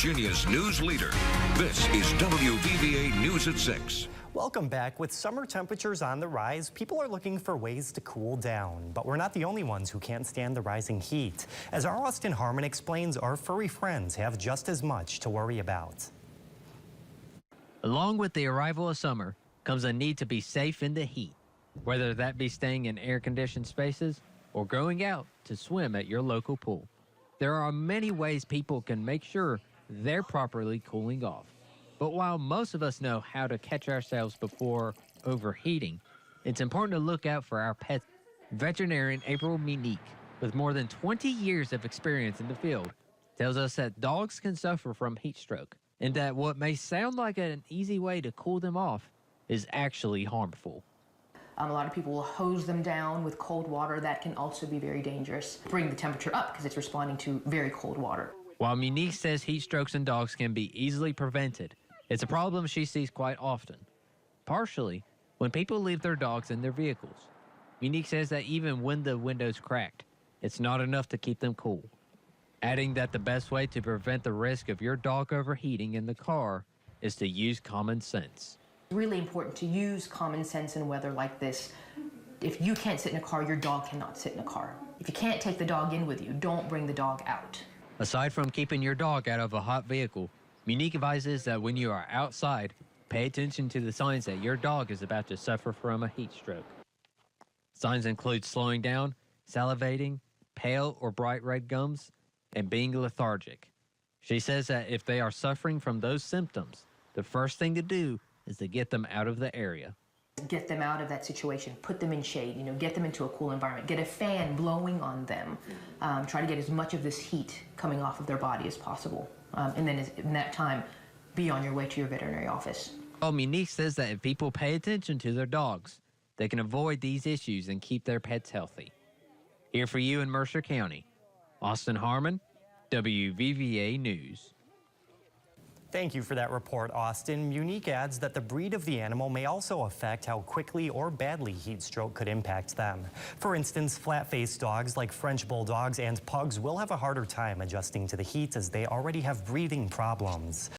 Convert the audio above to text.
Virginia's news leader. This is WVVA News at 6. Welcome back. With summer temperatures on the rise, people are looking for ways to cool down. But we're not the only ones who can't stand the rising heat. As our Austin Harmon explains, our furry friends have just as much to worry about. Along with the arrival of summer comes a need to be safe in the heat, whether that be staying in air-conditioned spaces or going out to swim at your local pool. There are many ways people can make sure they're properly cooling off. But while most of us know how to catch ourselves before overheating, it's important to look out for our pets. Veterinarian April Minique, with more than 20 years of experience in the field, tells us that dogs can suffer from heat stroke and that what may sound like an easy way to cool them off is actually harmful. A lot of people will hose them down with cold water. That can also be very dangerous. Bring the temperature up because it's responding to very cold water. While Minique says heat strokes in dogs can be easily prevented, it's a problem she sees quite often, partially when people leave their dogs in their vehicles. Minique says that even when the window's cracked, it's not enough to keep them cool, adding that the best way to prevent the risk of your dog overheating in the car is to use common sense. It's really important to use common sense in weather like this. If you can't sit in a car, your dog cannot sit in a car. If you can't take the dog in with you, don't bring the dog out. Aside from keeping your dog out of a hot vehicle, Minique advises that when you are outside, pay attention to the signs that your dog is about to suffer from a heat stroke. Signs include slowing down, salivating, pale or bright red gums, and being lethargic. She says that if they are suffering from those symptoms, the first thing to do is to get them out of the area. Get them out of that situation, put them in shade, get them into a cool environment, get a fan blowing on them, try to get as much of this heat coming off of their body as possible. And then in that time, be on your way to your veterinary office. Well, Minique says that if people pay attention to their dogs, they can avoid these issues and keep their pets healthy. Here for you in Mercer County, Austin Harmon, WVVA News. Thank you for that report, Austin. Minique adds that the breed of the animal may also affect how quickly or badly heat stroke could impact them. For instance, flat-faced dogs like French bulldogs and pugs will have a harder time adjusting to the heat as they already have breathing problems.